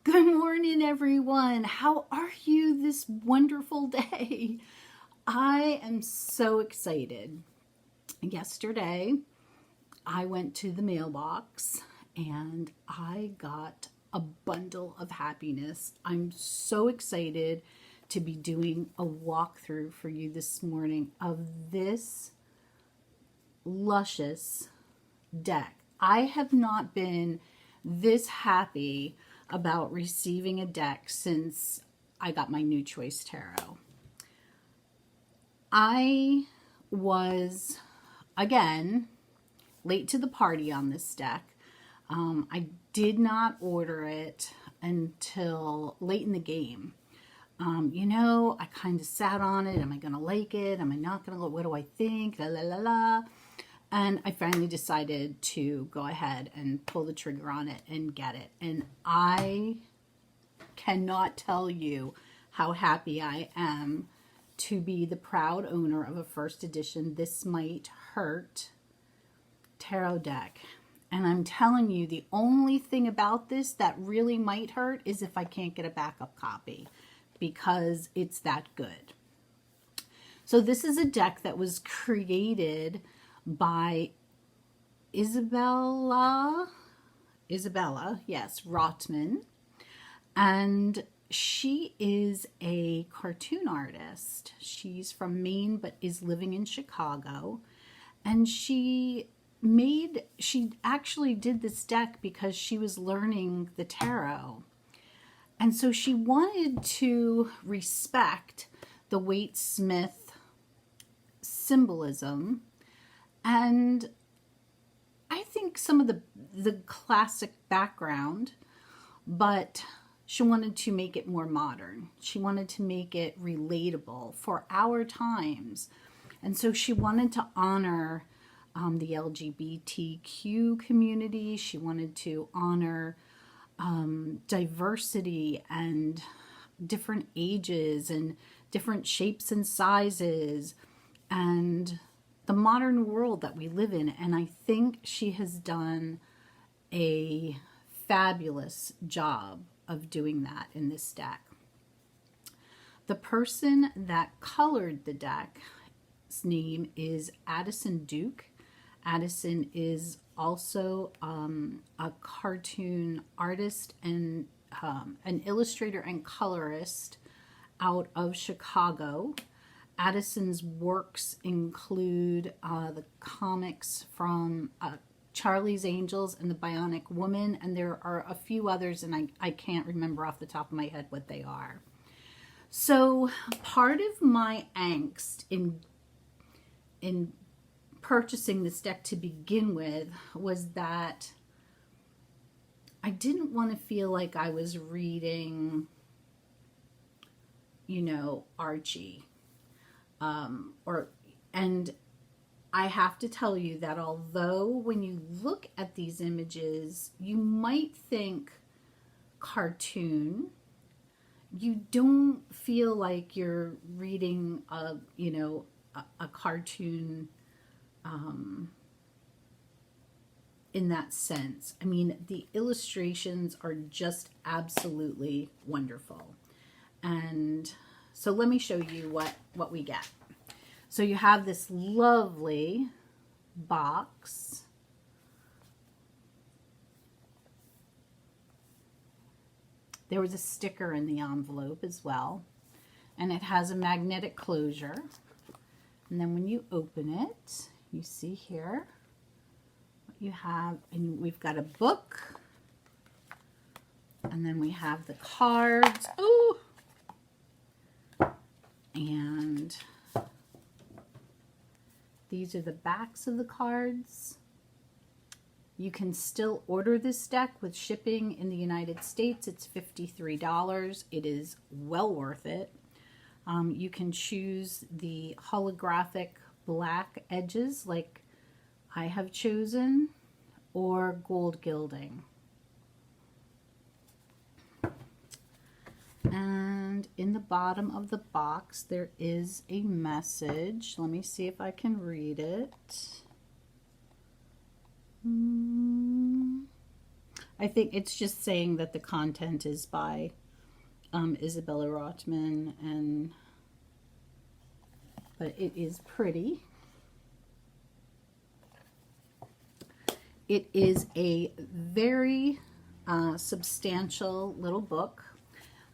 Good morning, everyone. How are you this wonderful day? I am so excited. Yesterday, I went to the mailbox and I got a bundle of happiness. I'm so excited to be doing a walkthrough for you this morning of this luscious deck. I have not been this happy about receiving a deck since I got my New Choice Tarot. I was, again, late to the party on this deck. I did not order it until late in the game. I kind of sat on it. Am I going to like it? Am I not going to? What do I think? La la la la. And I finally decided to go ahead and pull the trigger on it and get it. And I cannot tell you how happy I am to be the proud owner of a first edition This Might Hurt tarot deck. And I'm telling you, the only thing about this that really might hurt is if I can't get a backup copy, because it's that good. So this is a deck that was created by Isabella, yes, Rotman. And she is a cartoon artist. She's from Maine, but is living in Chicago. And she actually did this deck because she was learning the tarot. And so she wanted to respect the Waite Smith symbolism. And I think some of the classic background, but she wanted to make it more modern. She wanted to make it relatable for our times. And so she wanted to honor the LGBTQ community. She wanted to honor diversity and different ages and different shapes and sizes and the modern world that we live in. And I think she has done a fabulous job of doing that in this deck. The person that colored the deck's name is Addison Duke. Addison is also a cartoon artist and an illustrator and colorist out of Chicago. Addison's works include the comics from Charlie's Angels and the Bionic Woman, and there are a few others, and I can't remember off the top of my head what they are. So part of my angst in purchasing this deck to begin with was that I didn't want to feel like I was reading, Archie. And I have to tell you that although when you look at these images, you might think cartoon, you don't feel like you're reading a cartoon in that sense. I mean, the illustrations are just absolutely wonderful. And so let me show you what we get. So you have this lovely box. There was a sticker in the envelope as well. And it has a magnetic closure. And then when you open it, you see here what you have. And we've got a book. And then we have the cards. Ooh! And these are the backs of the cards. You can still order this deck with shipping in the United States. It's $53. It is well worth it. You can choose the holographic black edges like I have chosen, or gold gilding. And in the bottom of the box, there is a message. Let me see if I can read it. I think it's just saying that the content is by Isabella Rotman, but it is pretty. It is a very substantial little book.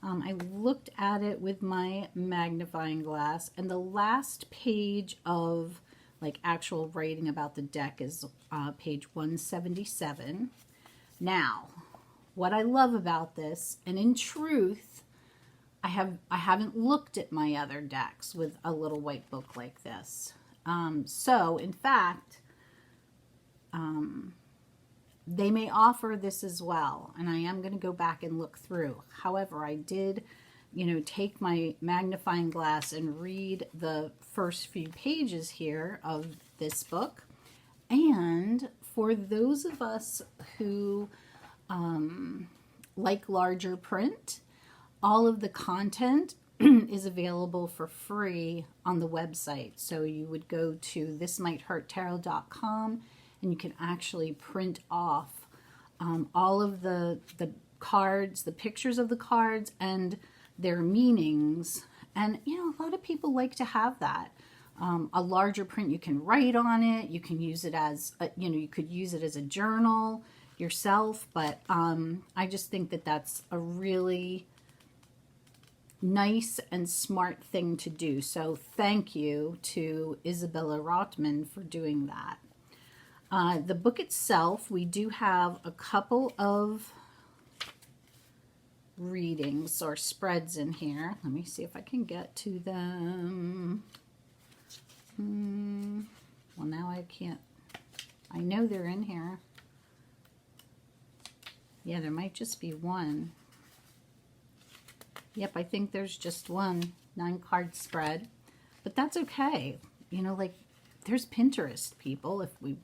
I looked at it with my magnifying glass, and the last page of like actual writing about the deck is page 177. Now, what I love about this, and in truth, I haven't looked at my other decks with a little white book like this. So, in fact, they may offer this as well, and I am going to go back and look through. However, I did, take my magnifying glass and read the first few pages here of this book. And for those of us who like larger print, all of the content is available for free on the website. So you would go to thismighthurttarot.com and you can actually print off all of the cards, the pictures of the cards, and their meanings. And, a lot of people like to have that. A larger print, you can write on it. You can use it as, you could use it as a journal yourself. But I just think that that's a really nice and smart thing to do. So thank you to Isabella Rotman for doing that. The book itself, we do have a couple of readings or spreads in here. Let me see if I can get to them. Well, now I can't. I know they're in here. Yeah, there might just be one. Yep, I think there's just one 9-card spread. But that's okay. There's Pinterest, people, if we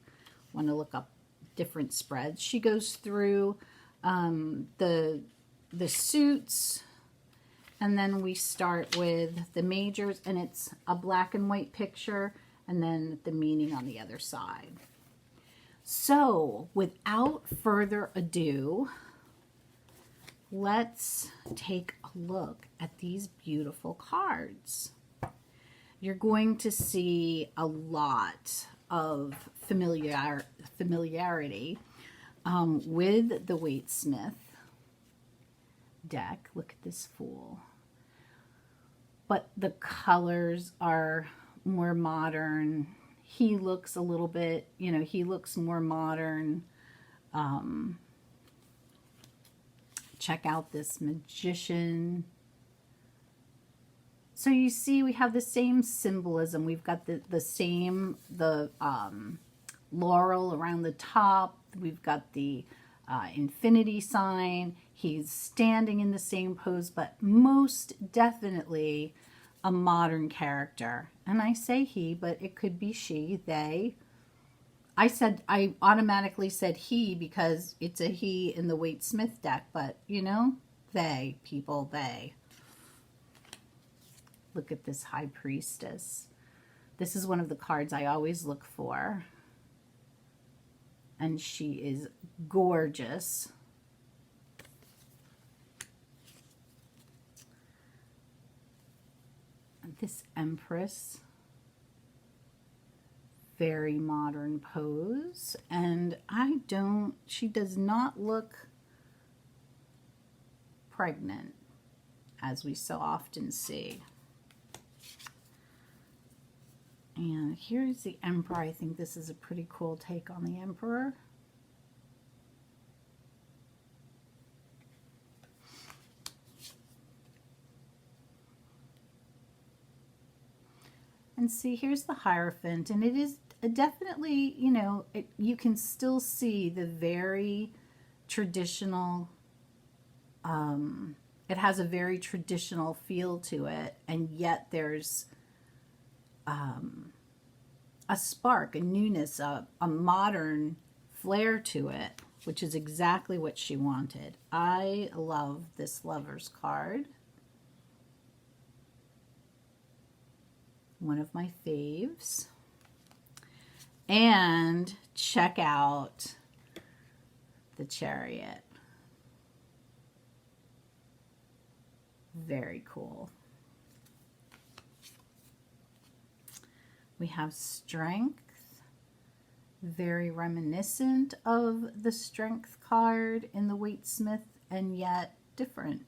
want to look up different spreads. She goes through the suits, and then we start with the majors, and it's a black and white picture, and then the meaning on the other side. So, without further ado, let's take a look at these beautiful cards. You're going to see a lot of familiarity with the Waite-Smith deck. Look at this fool. But the colors are more modern. He looks a little bit, he looks more modern. Check out this Magician. So you see we have the same symbolism. We've got the same laurel around the top. We've got the infinity sign. He's standing in the same pose, but most definitely a modern character. And I say he, but it could be she, they. I automatically said he because it's a he in the Waite-Smith deck, but they, people, they. Look at this High Priestess. This is one of the cards I always look for. And she is gorgeous. This Empress. Very modern pose. And she does not look pregnant, as we so often see. And here's the Emperor. I think this is a pretty cool take on the Emperor. And see, here's the Hierophant. And it is definitely, you can still see the very traditional, it has a very traditional feel to it. And yet there's a spark, a newness, a modern flair to it, which is exactly what she wanted. I love this Lover's card. One of my faves. And check out the Chariot. Very cool. We have Strength. Very reminiscent of the Strength card in the Waite-Smith, and yet different.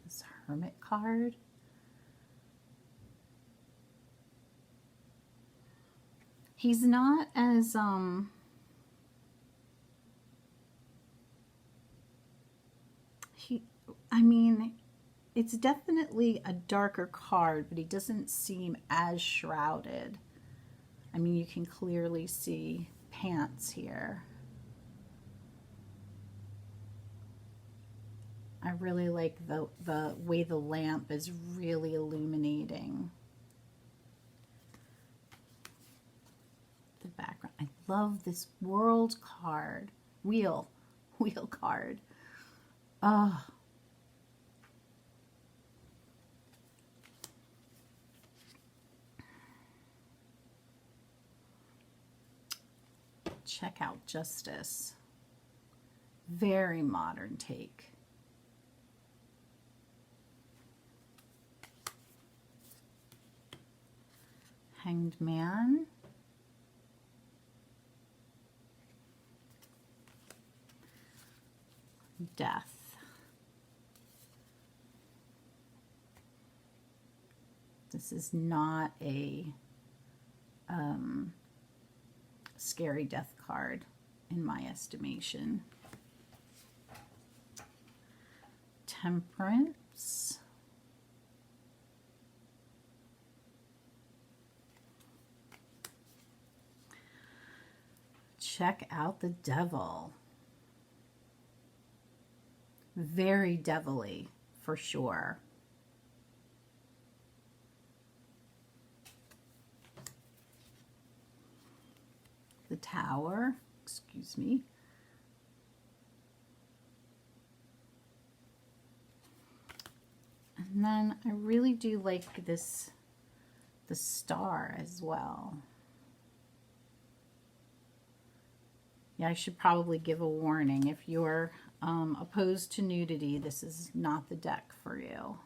This Hermit card. He's not as I mean, it's definitely a darker card, but he doesn't seem as shrouded. I mean, you can clearly see pants here. I really like the way the lamp is really illuminating the background. I love this World card. Wheel card. Oh. Check out Justice. Very modern take. Hanged Man. Death. This is not a scary death card in my estimation. Temperance. Check out the Devil. Very devilly, for sure. The Tower, excuse me. And then I really do like this, the Star as well. Yeah, I should probably give a warning. If you're opposed to nudity, this is not the deck for you.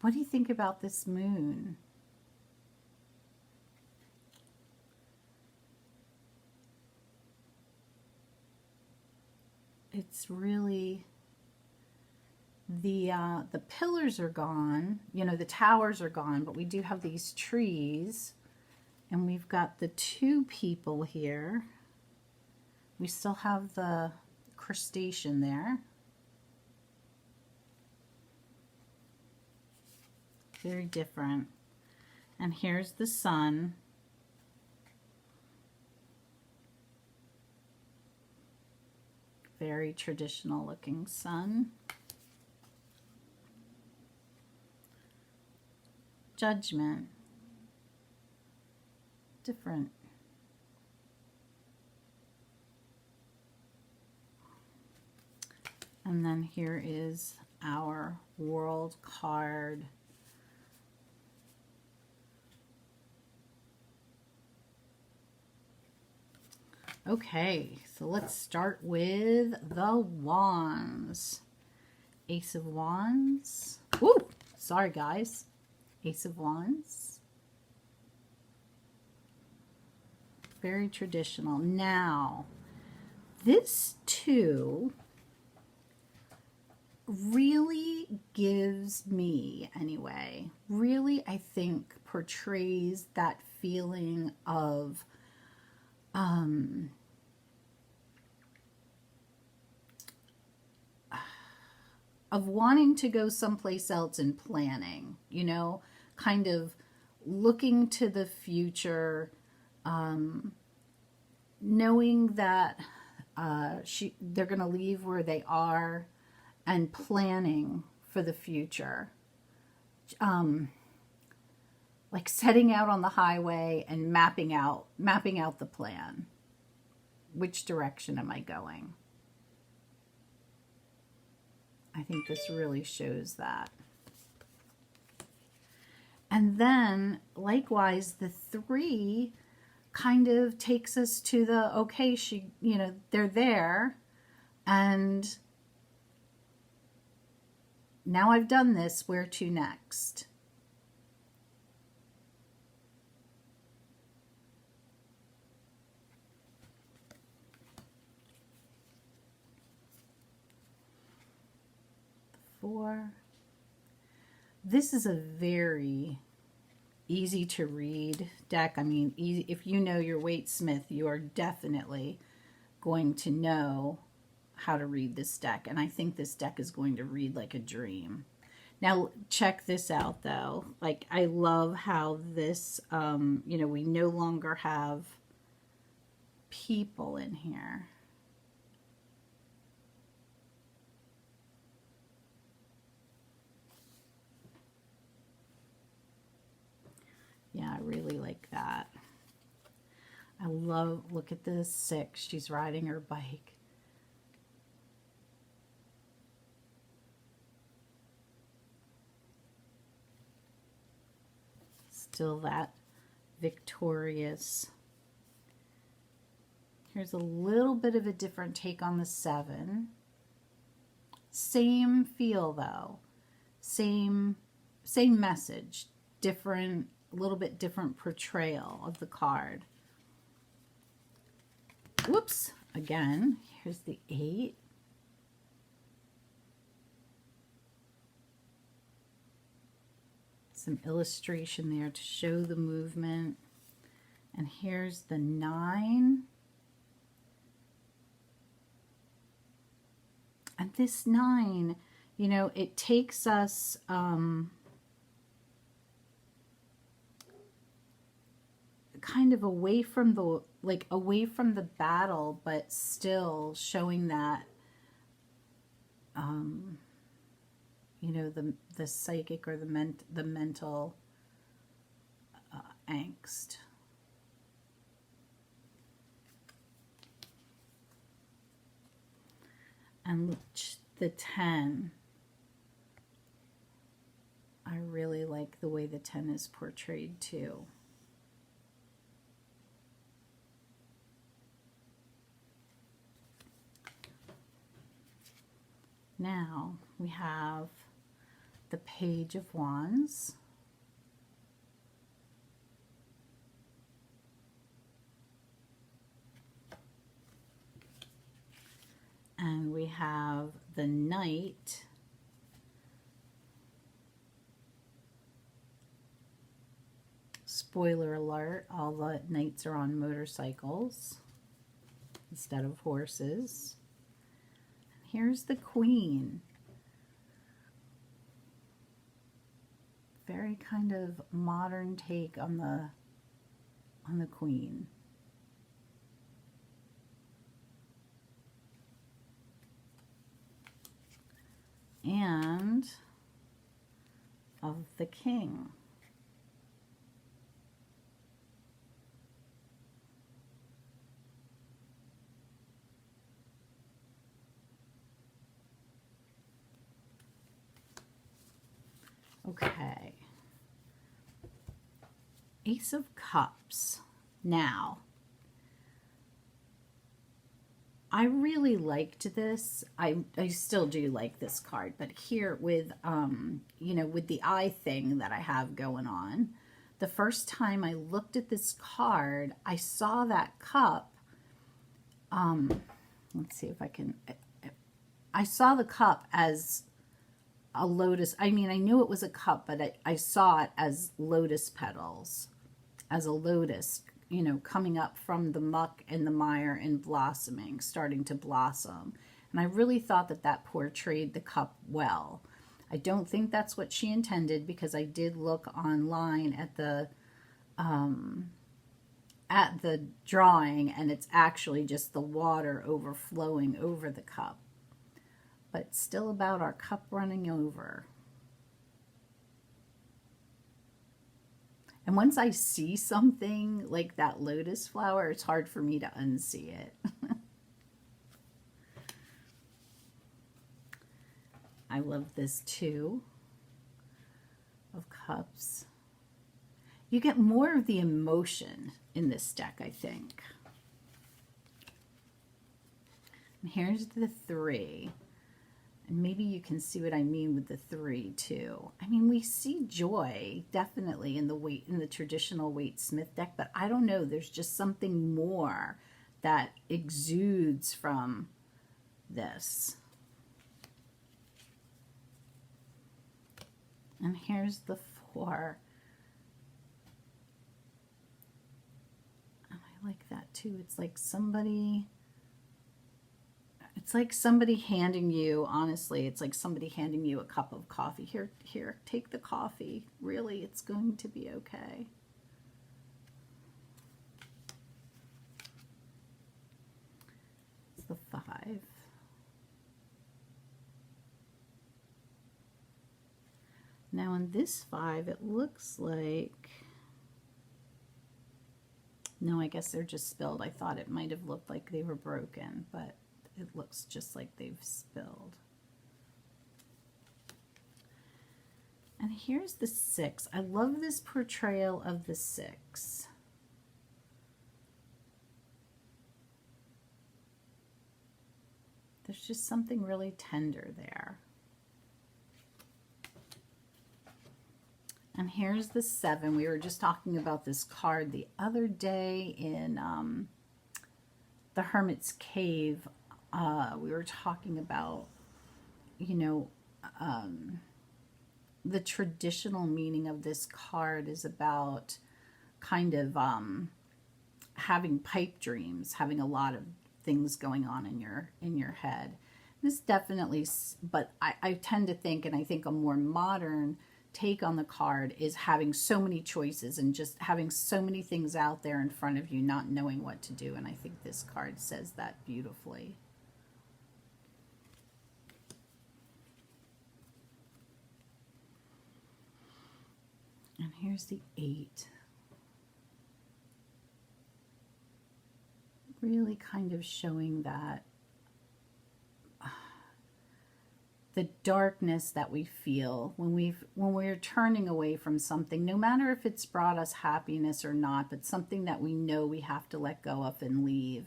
What do you think about this Moon? It's really, the pillars are gone, you know, the towers are gone, but we do have these trees, and we've got the two people here. We still have the crustacean there. Very different. And here's the sun. Very traditional looking sun. Judgment. Different. And then here is our World card. Okay, so let's start with the Wands. Ace of Wands. Woo! Sorry, guys. Ace of Wands. Very traditional. Now, this too really gives me, anyway, really, I think, portrays that feeling of wanting to go someplace else and planning, you know, kind of looking to the future, knowing that they're going to leave where they are, and planning for the future. Like setting out on the highway and mapping out the plan. Which direction am I going? I think this really shows that. And then likewise, the 3 kind of takes us to the, okay, she, you know, they're there, and now I've done this, where to next? Four. This is a very easy to read deck. I mean, easy, if you know your Waite Smith, you are definitely going to know how to read this deck. And I think this deck is going to read like a dream. Now, check this out, though. Like, I love how this, you know, we no longer have people in here. Yeah, I really like that. I love, look at this 6. She's riding her bike. Still that victorious. Here's a little bit of a different take on the 7. Same feel though. Same message. Different, a little bit different portrayal of the card. Whoops, again, here's the 8. Some illustration there to show the movement. And here's the 9. And this 9, you know, it takes us kind of away from the, like, away from the battle, but still showing that you know, the psychic or the mental angst. And the 10, I really like the way the 10 is portrayed too. Now we have the Page of Wands. And we have the Knight. Spoiler alert, all the knights are on motorcycles instead of horses. Here's the Queen. Very kind of modern take on the Queen. And of the King. Okay. Ace of Cups. Now, I really liked this. I still do like this card, but here with, you know, with the eye thing that I have going on, the first time I looked at this card, I saw that cup. Let's see if I can, I saw the cup as a lotus. I mean, I knew it was a cup, but I saw it as lotus petals, as a lotus, you know, coming up from the muck and the mire and blossoming, starting to blossom. And I really thought that that portrayed the cup well. I don't think that's what she intended, because I did look online at the drawing, and it's actually just the water overflowing over the cup. But it's still about our cup running over. And once I see something like that lotus flower, it's hard for me to unsee it. I love this 2 of Cups. you get more of the emotion in this deck, I think. And here's the 3. And maybe you can see what I mean with the 3 too. I mean, we see joy definitely in the traditional Waite-Smith deck, but I don't know, there's just something more that exudes from this. And here's the 4. And I like that too. It's like somebody handing you, honestly, it's like somebody handing you a cup of coffee. Here, take the coffee. Really, it's going to be okay. It's the 5. Now in this 5, it looks like, no, I guess they're just spilled. I thought it might have looked like they were broken, but it looks just like they've spilled. And here's the 6. I love this portrayal of the 6. There's just something really tender there. And here's the 7. We were just talking about this card the other day in the Hermit's Cave. We were talking about, you know, the traditional meaning of this card is about kind of having pipe dreams, having a lot of things going on in your head. This definitely, but I tend to think, and I think a more modern take on the card is having so many choices and just having so many things out there in front of you, not knowing what to do. And I think this card says that beautifully. And here's the 8. Really kind of showing that the darkness that we feel when we're turning away from something, no matter if it's brought us happiness or not, but something that we know we have to let go of and leave.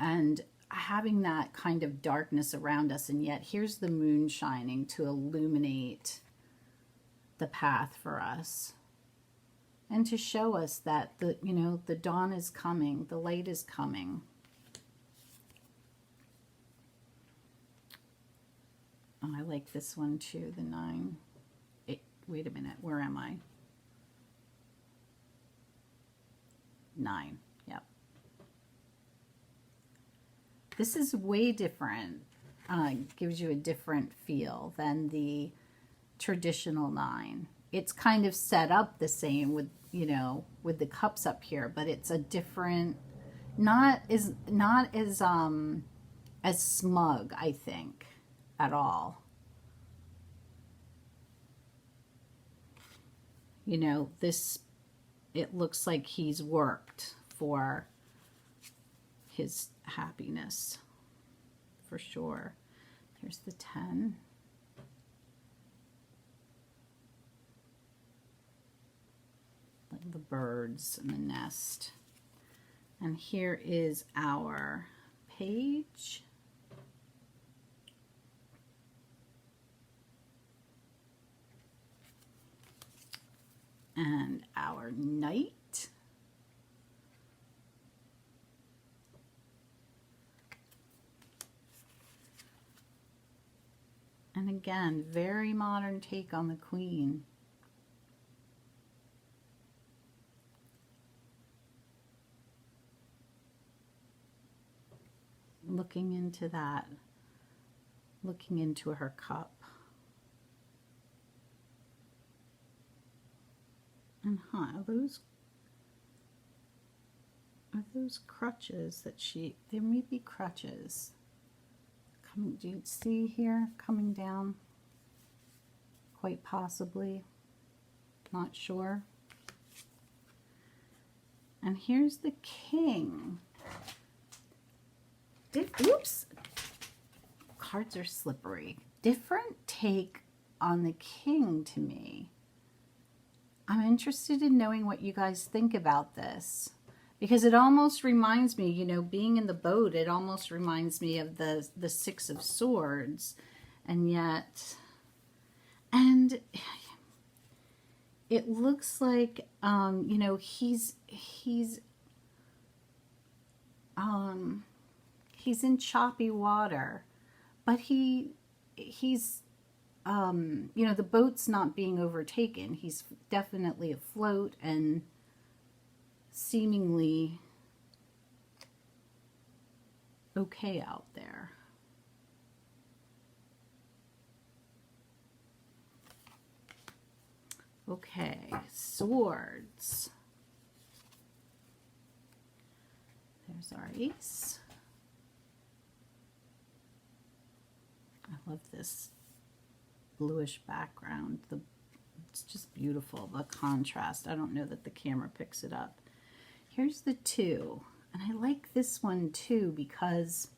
And having that kind of darkness around us, and yet here's the moon shining to illuminate the path for us and to show us that the dawn is coming, the light is coming. Oh, I like this one too, the 9. Wait a minute, where am I? 9, yep. This is way different, gives you a different feel than the traditional 9. It's kind of set up the same with, with the cups up here, but it's a different, not as smug, I think, at all. It looks like he's worked for his happiness, for sure. Here's the 10. The birds and the nest. And here is our page. And our knight. And again, very modern take on the queen. Looking into that, looking into her cup. And are those crutches that there may be crutches. Do you see here coming down? Quite possibly, not sure. And here's the king. Oops, cards are slippery. Different take on the king to me. I'm interested in knowing what you guys think about this, because it almost reminds me, you know, being in the boat, it almost reminds me of the Six of Swords. And yet, and it looks like, you know, he's in choppy water, but he's, you know, the boat's not being overtaken. He's definitely afloat and seemingly okay out there. Okay, swords. There's our ace. I love this bluish background. It's just beautiful, the contrast. I don't know that the camera picks it up. Here's the 2, and I like this one too because,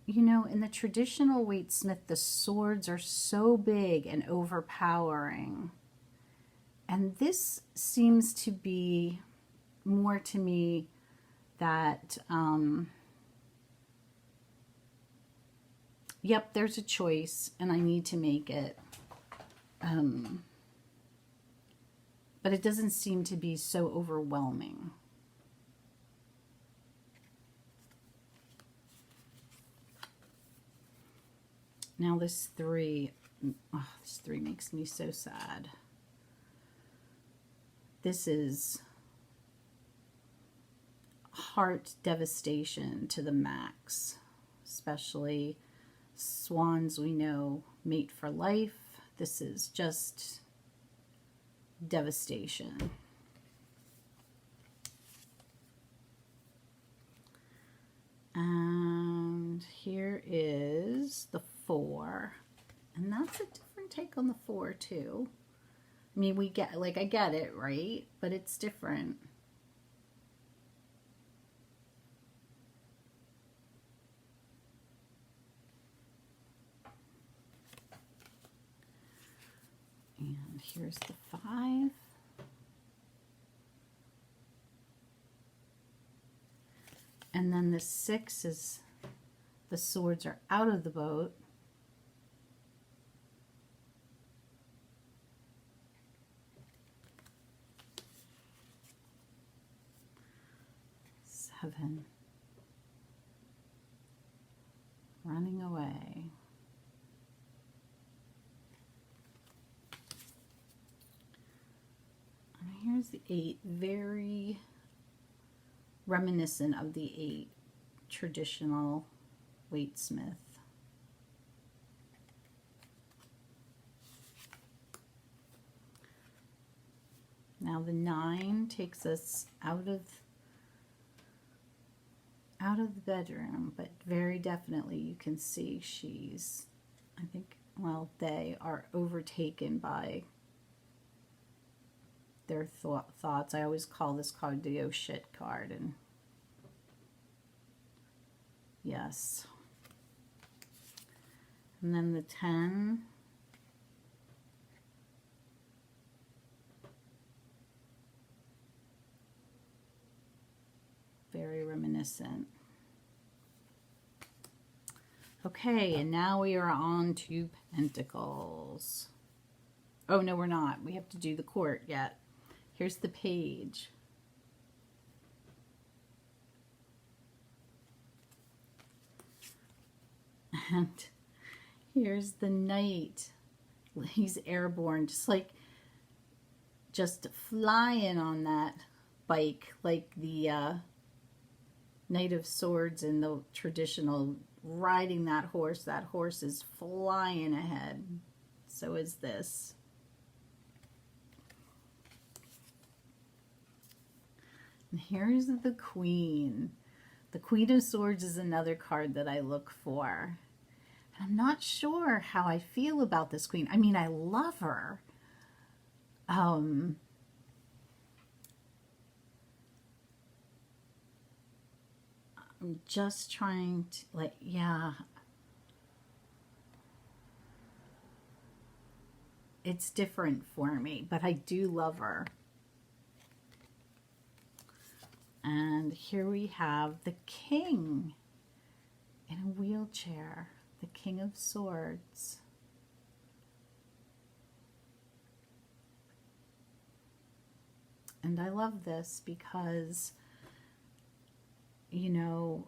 you know, in the traditional Waite-Smith, the swords are so big and overpowering, and this seems to be more to me that yep, there's a choice and I need to make it. But it doesn't seem to be so overwhelming. Now this 3, oh, this 3 makes me so sad. This is heart devastation to the max, especially swans we know mate for life. This is just devastation. And here is the 4, and that's a different take on the 4 too. I mean, we get, like, I get it, right? But it's different. And here's the 5. And then the 6 is the swords are out of the boat. 7. Running away. And here's the 8, very reminiscent of the 8 traditional Waite-Smith. Now the 9 takes us out of the bedroom, but very definitely you can see she's, I think, well, they are overtaken by their thoughts. I always call this card the oh shit card, and yes. And then the 10. Very reminiscent. Okay, and now we are on to Pentacles. Oh, no, we're not. We have to do the court yet. Here's the page. And here's the knight. He's airborne, just flying on that bike like the Knight of Swords in the traditional, riding that horse. That horse is flying ahead. So is this. And here's the Queen. The Queen of Swords is another card that I look for. I'm not sure how I feel about this Queen. I mean, I love her. I'm just trying to, like, yeah. it's different for me, but I do love her. And here we have the King in a wheelchair, the King of Swords. And I love this because, you know,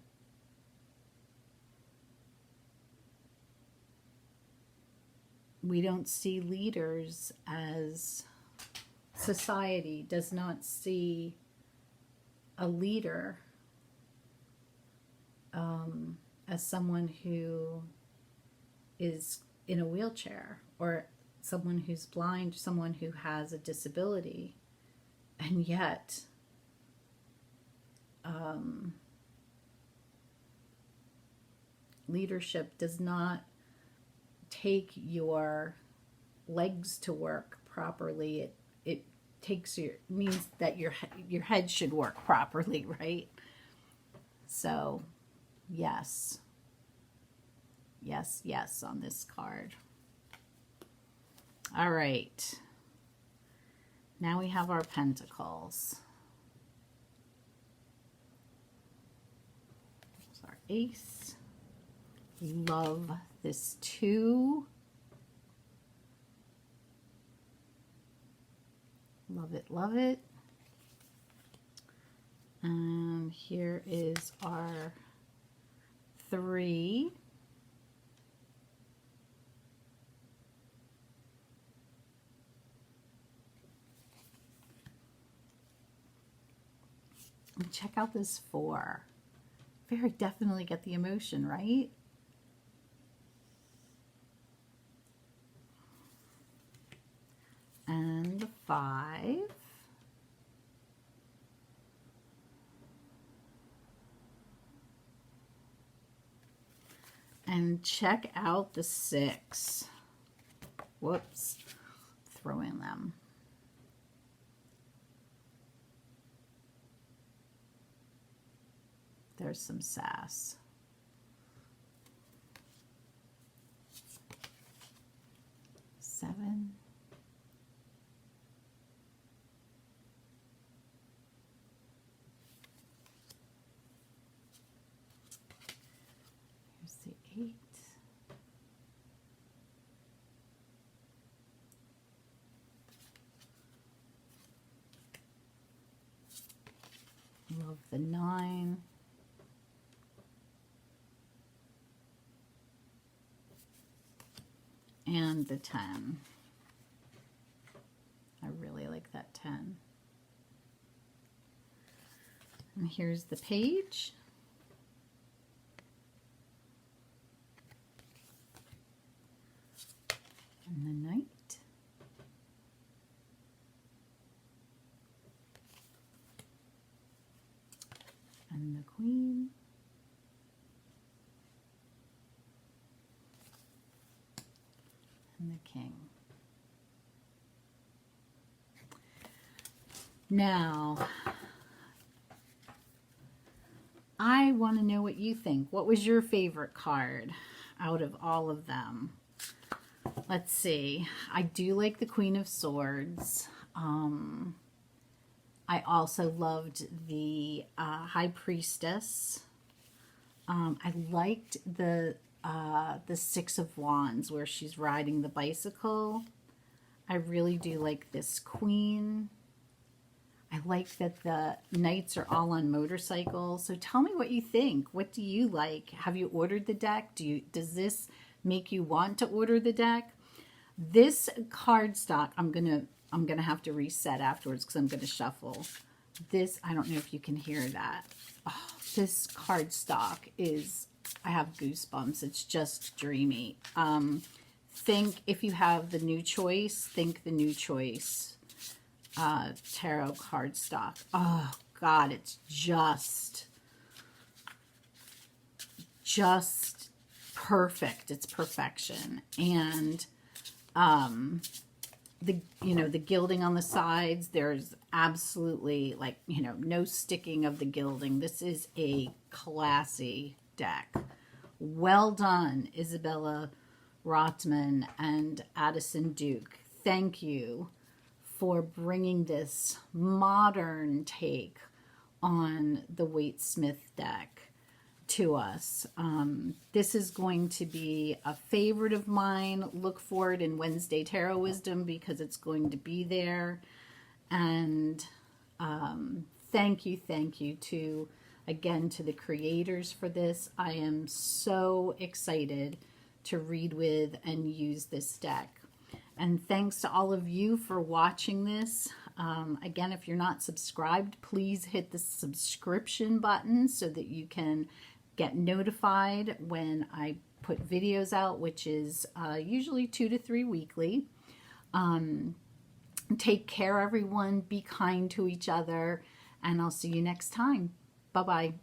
we don't see leaders as society does not see a leader as someone who is in a wheelchair, or someone who's blind, someone who has a disability. And yet, leadership does not take your legs to work properly. It takes means that your head should work properly, right? So, yes. Yes, yes on this card. All right. Now we have our Pentacles. There's our Ace. Love this 2. Love it, love it. And here is our 3. And check out this 4. Very definitely get the emotion, right? And the 5. And check out the 6. Whoops. Throwing them. There's some sass. 7. Here's the 8. Love the 9. And the 10. I really like that 10. And here's the page. And the Knight. And the Queen. And the King. Now, I want to know what you think. What was your favorite card out of all of them? Let's see. I do like the Queen of Swords. I also loved the High Priestess. I liked the 6 of Wands where she's riding the bicycle. I really do like this Queen. I like that the Knights are all on motorcycles. So tell me what you think. What do you like? Have you ordered the deck? Does this make you want to order the deck? This cardstock, I'm gonna have to reset afterwards because I'm gonna shuffle. This, I don't know if you can hear that. Oh, this cardstock is, I have goosebumps. It's just dreamy. Think if you have the New Choice, think the New Choice tarot cardstock. Oh God, it's just perfect. It's perfection. And the gilding on the sides, there's absolutely no sticking of the gilding. This is a classy deck. Well done, Isabella Rotman and Addison Duke. thank you for bringing this modern take on the Waite-Smith deck to us. This is going to be a favorite of mine. Look for it in Wednesday Tarot Wisdom because it's going to be there. And thank you to, again, to the creators for this. I am so excited to read with and use this deck. And thanks to all of you for watching this. Again, if you're not subscribed, please hit the subscription button so that you can get notified when I put videos out, which is usually 2 to 3 weekly. Take care, everyone. Be kind to each other, and I'll see you next time. Bye-bye.